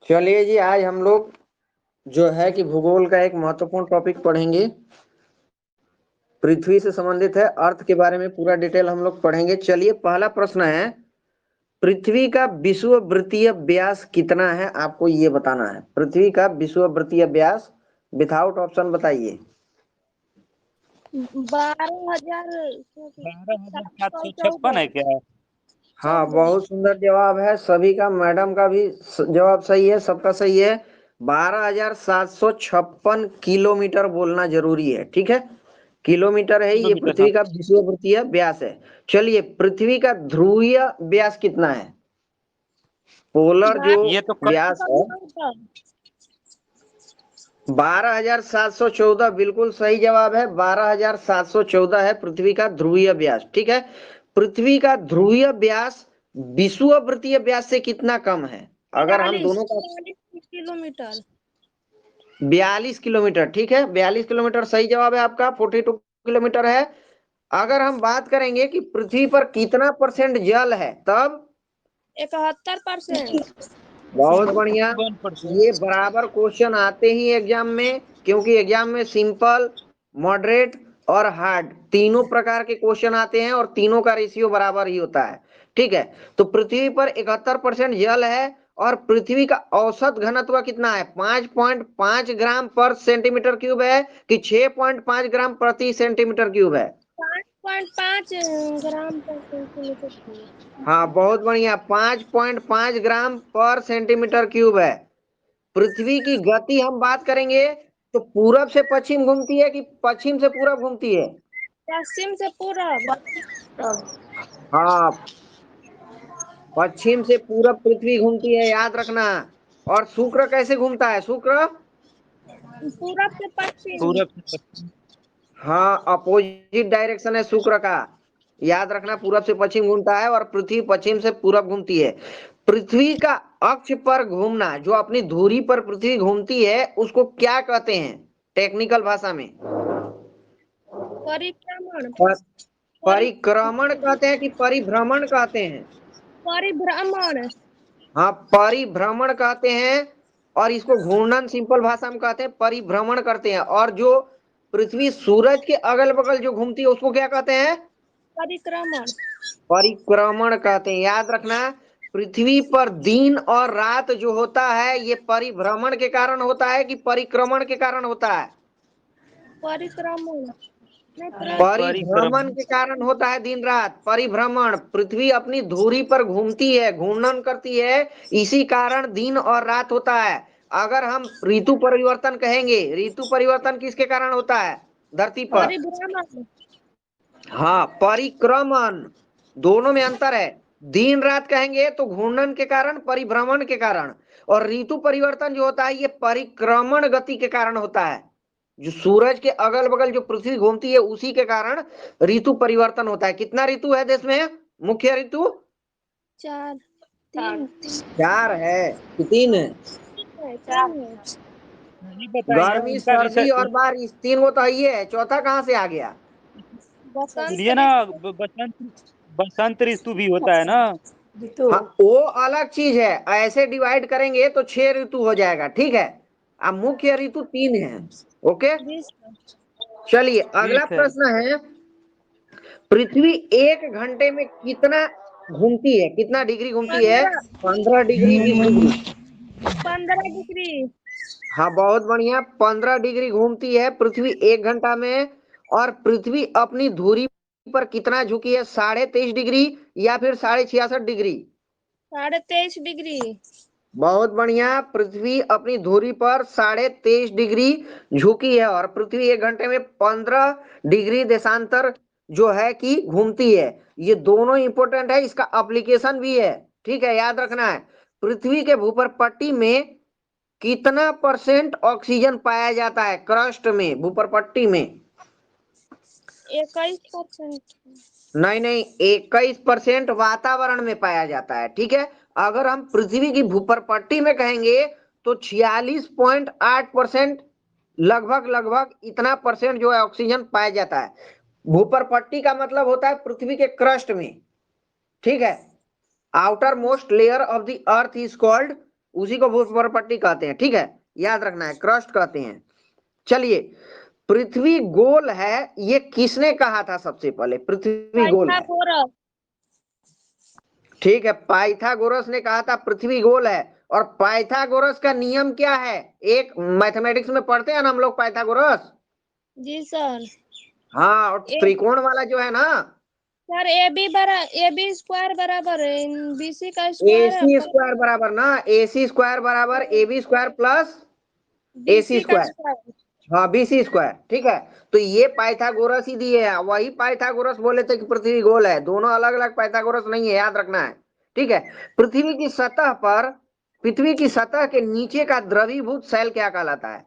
चलिए जी, आज हम लोग जो है कि भूगोल का एक महत्वपूर्ण टॉपिक पढ़ेंगे। पृथ्वी से संबंधित है, अर्थ के बारे में पूरा डिटेल हम लोग पढ़ेंगे। चलिए, पहला प्रश्न है, पृथ्वी का विषुववृत्तीय व्यास कितना है? आपको ये बताना है। पृथ्वी का विषुववृत्तीय व्यास विथआउट ऑप्शन बताइए। 12,000 12,756 है क्या? हाँ, बहुत सुंदर जवाब है सभी का। मैडम का भी जवाब सही है, सबका सही है। 12,756 किलोमीटर बोलना जरूरी है, ठीक है। किलोमीटर है, ये किलोमीटर, पृथ्वी का विषुववृत्तीय व्यास है। चलिए, पृथ्वी का ध्रुवीय व्यास कितना है? पोलर जो ये तो व्यास है 12,714, बिल्कुल सही जवाब है। 12,714 है पृथ्वी का ध्रुवीय व्यास, ठीक है। पृथ्वी का ध्रुवीय व्यास विषुववृत्तीय व्यास से कितना कम है? अगर हम दोनों का 42 किलोमीटर 42 किलोमीटर, ठीक है। 42 किलोमीटर सही जवाब है आपका। 42 किलोमीटर है। अगर हम बात करेंगे कि पृथ्वी पर कितना परसेंट जल है, तब 71%। बहुत बढ़िया। 51%। ये बराबर क्वेश्चन आते ही एग्जाम में, क्योंकि एग्जाम में सिंपल, मॉडरेट और हार्ड तीनों प्रकार के क्वेश्चन आते हैं और तीनों का रेशियो बराबर ही होता है, ठीक है। तो पृथ्वी पर 71% जल है और पृथ्वी का औसत घनत्व कितना है? 5.5 ग्राम पर सेंटीमीटर क्यूब है कि 6.5 ग्राम प्रति सेंटीमीटर क्यूब है? 5.5 ग्राम पर सेंटीमीटर क्यूब। हाँ, बहुत बढ़िया। 5.5 ग्राम पर सेंटीमीटर क्यूब है। पृथ्वी की गति हम बात करेंगे तो पूरब से पश्चिम घूमती है कि पश्चिम से पूरब घूमती है? पश्चिम से पूरब। हाँ, पश्चिम से पूरब पृथ्वी घूमती है, याद रखना। और शुक्र कैसे घूमता है? शुक्र पूरब से पश्चिम। पूरब से पश्चिम। हाँ, अपोजिट डायरेक्शन है शुक्र का, याद रखना। पूरब से पश्चिम घूमता है और पृथ्वी पश्चिम से पूरब घूमती है। पृथ्वी का अक्ष पर घूमना, जो अपनी धुरी पर पृथ्वी घूमती है, उसको क्या कहते हैं टेक्निकल भाषा में? परिक्रमण। परिक्रमण कहते हैं कि परिभ्रमण कहते हैं? परिभ्रमण। हाँ, परिभ्रमण कहते हैं। और इसको घूर्णन सिंपल भाषा में कहते हैं, परिभ्रमण करते हैं। और जो पृथ्वी सूरज के अगल बगल जो घूमती है, उसको क्या कहते हैं? परिक्रमण। परिक्रमण कहते हैं, याद रखना। पृथ्वी पर दिन और रात जो होता है, ये परिभ्रमण के कारण होता है कि परिक्रमण के कारण होता है? परिक्रमण। परिभ्रमण के कारण होता है दिन रात। परिभ्रमण, पृथ्वी अपनी धुरी पर घूमती है, घूर्णन करती है, इसी कारण दिन और रात होता है। अगर हम ऋतु परिवर्तन कहेंगे, ऋतु परिवर्तन किसके कारण होता है धरती पर? परिभ्रमण। हाँ, परिक्रमण, दोनों में अंतर है। दिन रात कहेंगे तो घूर्णन के कारण, परिभ्रमण के कारण। और ऋतु परिवर्तन जो होता है, ये परिक्रमण गति के कारण होता है। जो सूरज के अगल बगल जो पृथ्वी घूमती है, उसी के कारण ऋतु परिवर्तन होता है। कितना ऋतु है देश में? मुख्य ऋतु 4 3 4 है कि 3 है? 3 है। नहीं बताइए गर्मी, इनका सर्दी और रिसर्च। बारिश, 3 वो तो ये है, चौथा कहाँ से आ गया? बसंत सुनिए ना, ऋतु। बसंत बसंत ऋतु भी होता है ना। हाँ, वो अलग चीज है। ऐसे डिवाइड करेंगे तो 6 ऋतु हो जाएगा, ठीक है। अब मुख्य ऋतु 3 है। ओके, ग्रीष्म। चलिए अगला ठीक है। प्रश्न है, पृथ्वी 1 घंटे में कितना घूमती है? कितना डिग्री घूमती है? 15 15 डिग्री, 20 डिग्री? 15 डिग्री। हाँ, बहुत बढ़िया। 15 डिग्री घूमती है पृथ्वी 1 घंटा में। और पृथ्वी अपनी धुरी पर कितना झुकी है? 23.5 डिग्री या फिर 66.5 डिग्री? 23.5 डिग्री। बहुत बढ़िया। पृथ्वी अपनी धुरी पर 23.5 डिग्री झुकी है और पृथ्वी 1 घंटे में 15 डिग्री देशांतर जो है कि घूमती है। ये दोनों इंपॉर्टेंट है, इसका एप्लीकेशन भी है, ठीक है, याद रखना है। पृथ्वी के भूपरपट्टी में कितना परसेंट ऑक्सीजन पाया जाता है? क्रस्ट में, भूपरपट्टी में? 21%। नहीं नहीं, 21% वातावरण में पाया जाता है, ठीक है। अगर हम पृथ्वी की भूपरपट्टी में कहेंगे तो 46.8%, लगभग लगभग इतना परसेंट जो है ऑक्सीजन पाया जाता है। भूपरपट्टी का मतलब होता है पृथ्वी के क्रस्ट में, ठीक है। Outer most layer of the earth is called उसी को भूस्पर पट्टी कहते हैं, ठीक है, याद रखना है, क्रस्ट कहते हैं। चलिए, पृथ्वी गोल है, ये किसने कहा था सबसे पहले पृथ्वी गोल है? पाइथागोरस। ठीक है, पाइथागोरस ने कहा था पृथ्वी गोल है। और पाइथागोरस का नियम क्या है? एक मैथमेटिक्स में पढ़ते हैं ना हम लोग पाइथागोरस। जी सर। हाँ, और त्रिकोण वाला जो है ना, सर ए बी स्क्वायर बराबर बीसी का स्क्वायर AC स्क्वायर बराबर ना, AC स्क्वायर बराबर AB square plus AC BC का स्क्वायर, स्क्वायर। हाँ BC स्क्वायर, ठीक है। तो ये पाइथागोरस ही दिए हैं, वही पाइथागोरस बोले थे कि पृथ्वी गोल है, दोनों अलग अलग पाइथागोरस नहीं है, याद रखना है, ठीक है। पृथ्वी की सतह पर, पृथ्वी की सतह के नीचे का द्रवीभूत शैल क्या कहलाता है?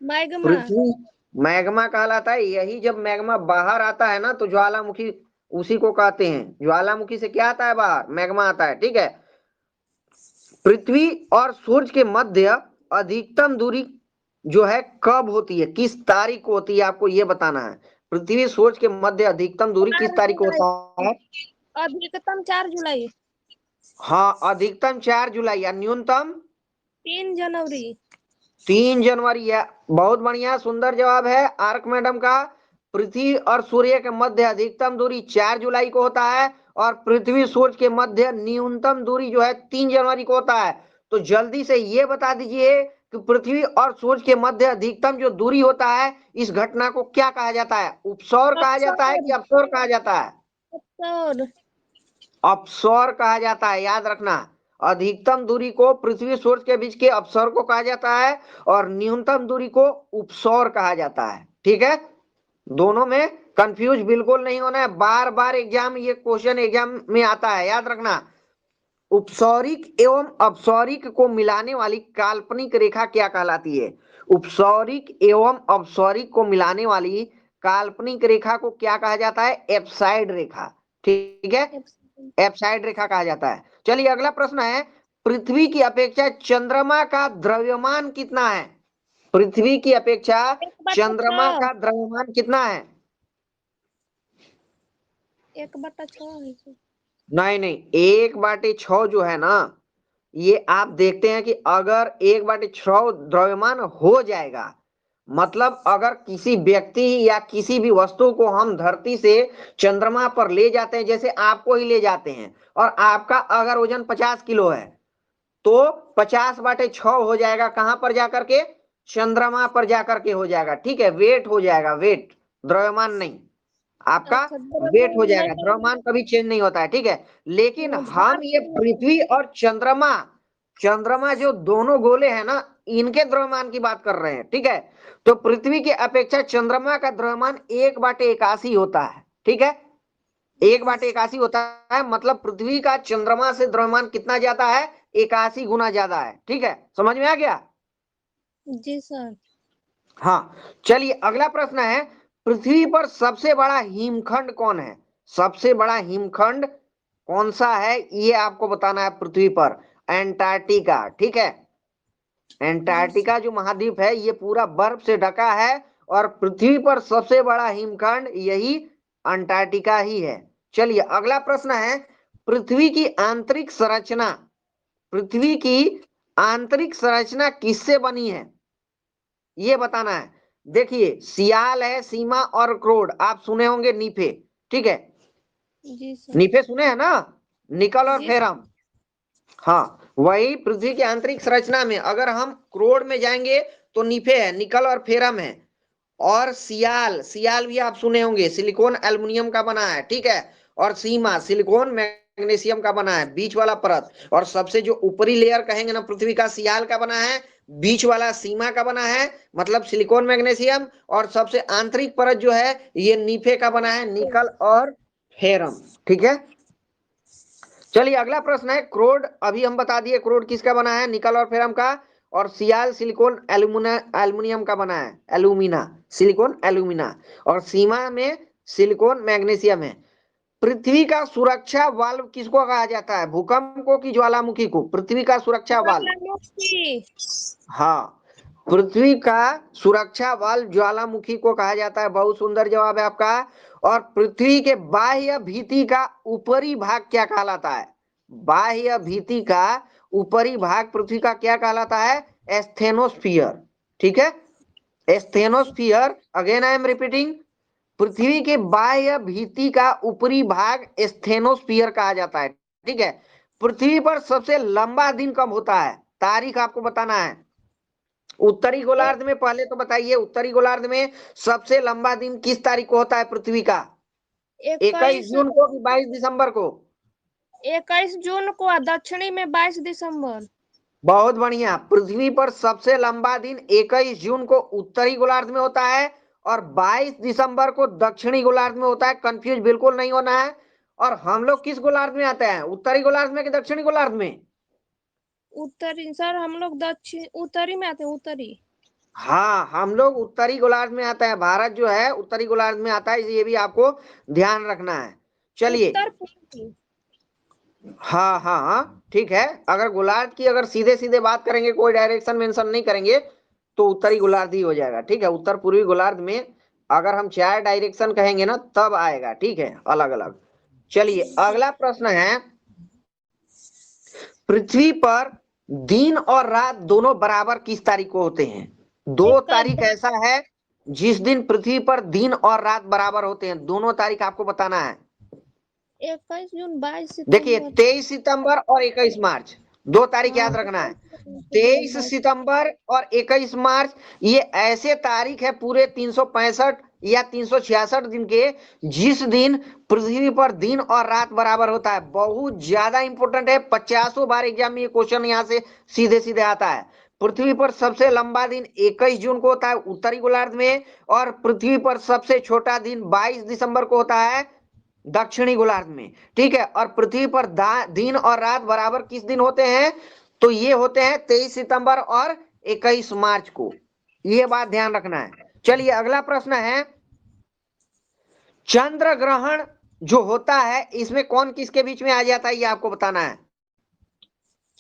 मैग्मा। पृथ्वी मैग्मा कहलाता है। यही जब मैग्मा बाहर आता है ना तो ज्वालामुखी उसी को कहते हैं। ज्वालामुखी से क्या आता है बाहर? मैग्मा आता है, ठीक है। पृथ्वी और सूर्य के मध्य अधिकतम दूरी जो है कब होती है, किस तारीख को होती है, आपको ये बताना है। पृथ्वी सूर्य के मध्य अधिकतम दूरी 4 किस तारीख को जुलाई। होता है? अधिकतम 4 जुलाई। हाँ, अधिकतम 4 जुलाई या न्यूनतम 3 जनवरी। 3 जनवरी है। बहुत बढ़िया, सुंदर जवाब है आर्क मैडम का। पृथ्वी और सूर्य के मध्य अधिकतम दूरी 4 जुलाई को होता है, और पृथ्वी सूर्य के मध्य न्यूनतम दूरी जो है 3 जनवरी को होता है। तो जल्दी से ये बता दीजिए कि पृथ्वी और सूर्य के मध्य अधिकतम जो दूरी होता है, इस घटना को क्या कहा जाता है? उपसौर कहा जाता है कि अपसौर कहा जाता है? सर अपसौर कहा जाता है, याद रखना। अधिकतम दूरी को पृथ्वी सूर्य के बीच के अपसौर को कहा जाता है, और न्यूनतम दूरी को उपसौर कहा जाता है, ठीक है। दोनों में कंफ्यूज बिल्कुल नहीं होना है, बार बार एग्जाम ये क्वेश्चन एग्जाम में आता है, याद रखना। उपसौरिक एवं अपसौरिक को मिलाने वाली काल्पनिक रेखा क्या कहलाती है? उपसौरिक एवं अपसौरिक को मिलाने वाली काल्पनिक रेखा को क्या कहा जाता है? एप्साइड रेखा, ठीक है, एप्साइड रेखा कहा जाता है। चलिए, अगला प्रश्न है, पृथ्वी की अपेक्षा चंद्रमा का द्रव्यमान कितना है? पृथ्वी की अपेक्षा 1/6। चंद्रमा का द्रव्यमान कितना है? 1/6। नहीं नहीं, 1/6 जो है ना, ये आप देखते हैं कि अगर 1/6 द्रव्यमान हो जाएगा, मतलब अगर किसी व्यक्ति या किसी भी वस्तु को हम धरती से चंद्रमा पर ले जाते हैं, जैसे आपको ही ले जाते हैं, और आपका अगर वजन 50 किलो है, तो 50/6 हो जाएगा, कहां पर जाकर के? चंद्रमा पर जाकर के हो जाएगा, ठीक है। वेट हो जाएगा, वेट, द्रव्यमान नहीं, आपका अच्छा, वेट हो जाएगा, द्रव्यमान कभी चेंज नहीं होता है, ठीक है। लेकिन हम ये पृथ्वी और चंद्रमा, चंद्रमा जो दोनों गोले हैं ना, इनके द्रव्यमान की बात कर रहे हैं, ठीक है। तो पृथ्वी की अपेक्षा चंद्रमा का द्रव्यमान 1/81 होता है, ठीक है, 1/81 होता है। मतलब पृथ्वी का चंद्रमा से द्रव्यमान कितना ज्यादा है? 81 गुना ज्यादा है, ठीक है, समझ में आ गया? जी सर। हाँ, चलिए, अगला प्रश्न है, पृथ्वी पर सबसे बड़ा हिमखंड कौन है? सबसे बड़ा हिमखंड कौन सा है, ये आपको बताना है। पृथ्वी पर एंटार्क्टिका, ठीक है, एंटार्क्टिका जो महाद्वीप है, ये पूरा बर्फ से ढका है, और पृथ्वी पर सबसे बड़ा हिमखंड यही अंटार्कटिका ही है। चलिए, अगला प्रश्न है, पृथ्वी की आंतरिक संरचना, पृथ्वी की आंतरिक संरचना किससे बनी है, ये बताना है। देखिए, सियाल है, सीमा और क्रोड, आप सुने होंगे, नीफे, ठीक है, जी सर। नीफे सुने हैं ना, निकल और जी फेरम, हाँ, वही पृथ्वी की आंतरिक संरचना में अगर हम क्रोड में जाएंगे तो नीफे है, निकल और फेरम है। और सियाल, सियाल भी आप सुने होंगे, सिलिकॉन एल्युमिनियम का बना है, ठीक है। और सीमा, सिलिकॉन मैग्नीशियम का बना है, बीच वाला परत। और सबसे जो ऊपरी लेयर कहेंगे ना पृथ्वी का, सियाल का बना है, बीच वाला सीमा का बना है, मतलब सिलिकॉन मैग्नीशियम। और सबसे आंतरिक परत जो है ये नीफे का बना है, निकल और फेरम, ठीक है। चलिए, अगला प्रश्न है, क्रोड अभी हम बता दिए, क्रोड किसका बना है? निकल और फेरम का। और सियाल सिलिकॉन एल्युमिनियम का बना है, एल्यूमिना, सिलिकॉन एल्यूमिना। और सीमा में सिलिकॉन मैग्नीशियम है। पृथ्वी का सुरक्षा वाल्व किसको कहा जाता है? भूकंप को कि ज्वालामुखी को? पृथ्वी का सुरक्षा वाल्व, ज्वालामुखी। हाँ, पृथ्वी का सुरक्षा वाल्व ज्वालामुखी को कहा जाता है। बहुत सुंदर जवाब है आपका। और पृथ्वी के बाह्य भीति का ऊपरी भाग क्या कहलाता है? बाह्य भीति का ऊपरी भाग पृथ्वी का क्या कहलाता है? एस्थेनोस्फीयर। ठीक है, asthenosphere, again I am repeating, पृथ्वी के बाह्य भित्ति का ऊपरी भाग एस्थेनोस्फीयर कहा जाता है। ठीक है, पृथ्वी पर सबसे लंबा दिन कब होता है? तारीख आपको बताना है। उत्तरी गोलार्ध में पहले तो बताइए, उत्तरी गोलार्ध में सबसे लंबा दिन किस तारीख को होता है पृथ्वी का? 21 जून को कि 22 दिसंबर को? 21 जून को, और दक्षिणी में 22 दिसंबर। बहुत बढ़िया, पृथ्वी पर सबसे लंबा दिन 21 जून को उत्तरी गोलार्ध में होता है और 22 दिसंबर को दक्षिणी गोलार्ध में होता है। कंफ्यूज बिल्कुल नहीं होना है। और हम लोग किस गोलार्ध में आते हैं, उत्तरी गोलार्ध में कि दक्षिणी गोलार्ध में? उत्तरी सर, हम लोग दक्षिण उत्तरी में आते हैं, उत्तरी। हाँ, हम लोग उत्तरी गोलार्ध में आता है। भारत जो है उत्तरी गोलार्ध में आता है, ये भी आपको ध्यान रखना है। चलिए, उत्तर पूर्व। हाँ हाँ हाँ, ठीक है। अगर गोलार्ध की अगर सीधे सीधे बात करेंगे, कोई डायरेक्शन मेंशन नहीं करेंगे, तो उत्तरी गोलार्ध ही हो जाएगा। ठीक है, उत्तर पूर्वी गोलार्ध में अगर हम 4 डायरेक्शन कहेंगे ना तब आएगा। ठीक है, अलग अलग। चलिए, अगला प्रश्न है, पृथ्वी पर दिन और रात दोनों बराबर किस तारीख को होते हैं? 2 तारीख ऐसा है जिस दिन पृथ्वी पर दिन और रात बराबर होते हैं। दोनों तारीख आपको बताना है। 21 जून, 22 सितंबर। देखिए, 23 सितंबर और 21 मार्च, 2 तारीख याद रखना है। 23 सितंबर और 21 मार्च, ये ऐसे तारीख है पूरे 365 या 366 दिन के, जिस दिन पृथ्वी पर दिन और रात बराबर होता है। बहुत ज्यादा इंपॉर्टेंट है, 50 बार एग्जाम में ये क्वेश्चन यहाँ से सीधे सीधे आता है। पृथ्वी पर सबसे लंबा दिन 21 जून को होता है उत्तरी गोलार्ध में, और पृथ्वी पर सबसे छोटा दिन 22 दिसंबर को होता है दक्षिणी गोलार्ध में। ठीक है, और पृथ्वी पर दिन और रात बराबर किस दिन होते हैं? तो ये होते हैं 23 सितंबर और 21 मार्च को। ये बात ध्यान रखना है। चलिए, अगला प्रश्न है, चंद्र ग्रहण जो होता है इसमें कौन किसके बीच में आ जाता है, ये आपको बताना है।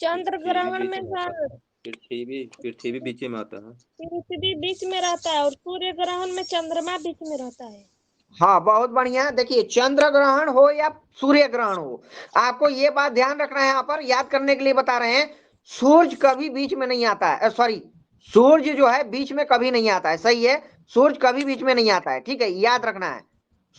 चंद्र ग्रहण में सर पृथ्वी बीच में आता है। पृथ्वी बीच में रहता है, और सूर्य ग्रहण में चंद्रमा बीच में रहता है। हाँ, बहुत बढ़िया। देखिए, चंद्र ग्रहण हो या सूर्य ग्रहण हो, आपको ये बात ध्यान रखना है। यहाँ पर याद करने के लिए बता रहे हैं, सूरज कभी बीच में नहीं आता है। सॉरी, सूरज जो है बीच में कभी नहीं आता है। सही है, सूरज कभी बीच में नहीं आता है। ठीक है, याद रखना है।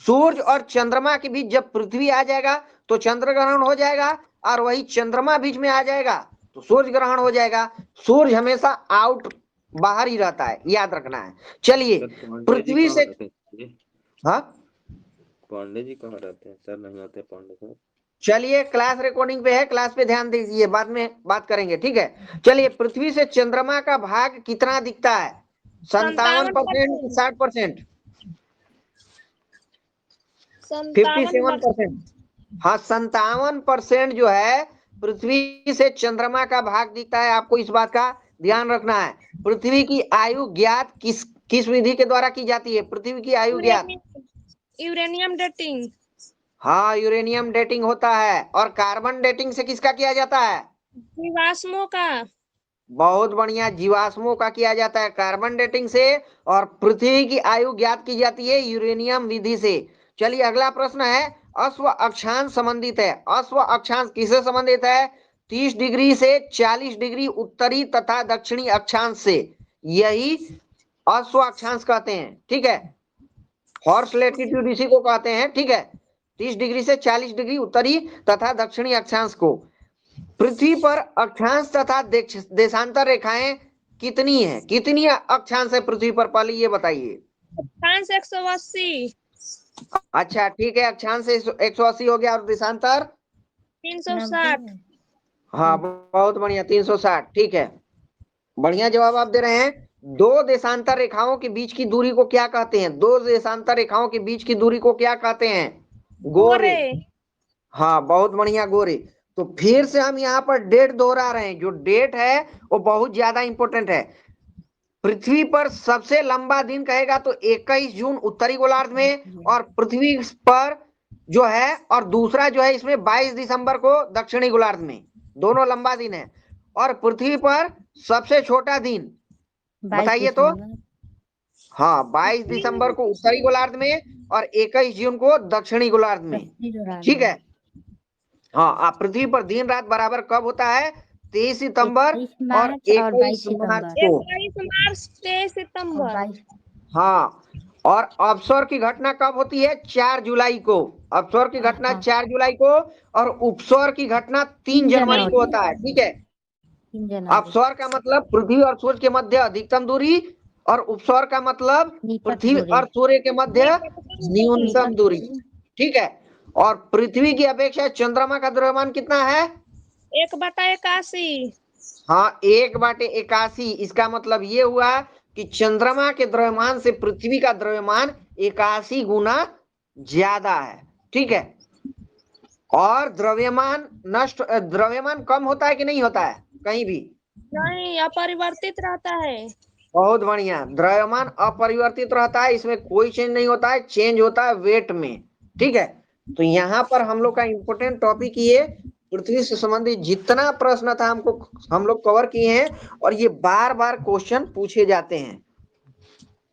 सूरज और चंद्रमा के बीच जब पृथ्वी आ जाएगा तो चंद्र ग्रहण हो जाएगा, और वही चंद्रमा बीच में आ जाएगा तो सूर्य ग्रहण हो जाएगा। सूरज हमेशा आउट, बाहर ही रहता है, याद रखना है। चलिए, पृथ्वी से, हाँ, पांडे जी कहाँ रहते हैं सर? नहीं आते पांडे सर। चलिए, क्लास रिकॉर्डिंग पे है, क्लास पे ध्यान दीजिए, बाद में बात करेंगे। ठीक है, चलिए, पृथ्वी से चंद्रमा का भाग कितना दिखता है? 57% कि 60%? 57%। हाँ, 57% जो है पृथ्वी से चंद्रमा का भाग दिखता है। आपको इस बात का ध्यान रखना है। पृथ्वी की आयु ज्ञात किस विधि के द्वारा की जाती है? पृथ्वी की आयु ज्ञात, यूरेनियम डेटिंग। हाँ, यूरेनियम डेटिंग होता है। और कार्बन डेटिंग से किसका किया जाता है? जीवाश्मों का। बहुत बढ़िया, जीवाश्मों का किया जाता है कार्बन डेटिंग से। और पृथ्वी की आयु ज्ञात की जाती है यूरेनियम विधि से। चलिए, अगला प्रश्न है, अश्व अक्षांश संबंधित है। अश्व अक्षांश किससे संबंधित है? 30 डिग्री से 40 डिग्री उत्तरी तथा दक्षिणी अक्षांश से, यही अश्व अक्षांश कहते हैं। ठीक है, हॉर्स लैटिट्यूड इसी को कहते हैं। ठीक है, 30 डिग्री से 40 डिग्री उत्तरी तथा दक्षिणी अक्षांश को। पृथ्वी पर अक्षांश तथा देशांतर रेखाएं कितनी है? कितनी अक्षांश है पृथ्वी पर, पहले ये बताइए। अक्षांश 180। अच्छा, ठीक है, अक्षांश 180 हो गया, और देशांतर 360। हाँ, बहुत बढ़िया, 360। ठीक है, बढ़िया जवाब आप दे रहे हैं। 2 देशांतर रेखाओं के बीच की दूरी को क्या कहते हैं? 2 देशांतर रेखाओं के बीच की दूरी को क्या कहते हैं? गोरे। हाँ, बहुत बढ़िया, गोरे। तो फिर से हम यहाँ पर डेट दोहरा रहे हैं। जो डेट है वो बहुत ज्यादा इंपॉर्टेंट है। पृथ्वी पर सबसे लंबा दिन कहेगा तो 21 जून उत्तरी गोलार्ध में, और पृथ्वी पर जो है, और दूसरा जो है इसमें 22 दिसंबर को दक्षिणी गोलार्ध में। दोनों लंबा दिन है। और पृथ्वी पर सबसे छोटा दिन बताइए तो? हाँ, 22 दिसंबर को उत्तरी गोलार्ध में और 21 जून को दक्षिणी गोलार्ध में। ठीक है, हाँ, पृथ्वी पर दिन रात बराबर कब होता है? 23 सितंबर 21 और मार्च और 21 22 मार्च सितंबर को। 21 मार्च 23 और सितंबर। 22 हाँ, और अवसर की घटना कब होती है? 4 जुलाई को। अवसर की घटना हाँ। 4 जुलाई को और उपसर की घटना 3 जनवरी को होता है। ठीक है, 3 जनवरी अवसर का मतलब पृथ्वी और सूर्य के मध्य अधिकतम दूरी और उपसर का मतलब निकट पृथ्वि दूरी। और सूर्य के मध्य न्यूनतम निकट दूरी। ठीक है, और पृथ्वी की अपेक्षा चंद्रमा का द्रव्यमान कितना है? 1/81। हाँ, 1/81। इसका मतलब ये हुआ कि चंद्रमा के द्रव्यमान से पृथ्वी का द्रव्यमान 81 गुना ज्यादा है। ठीक है, और द्रव्यमान कम होता है कि नहीं होता है कहीं भी? नहीं, अपरिवर्तित रहता है। बहुत बढ़िया, द्रव्यमान अपरिवर्तित रहता है, इसमें कोई चेंज नहीं होता है, चेंज होता है वेट में। ठीक है, तो यहाँ पर हम लोग का इंपोर्टेंट टॉपिक ये पृथ्वी से संबंधित जितना प्रश्न था हम लोग कवर किए हैं और ये बार बार क्वेश्चन पूछे जाते हैं।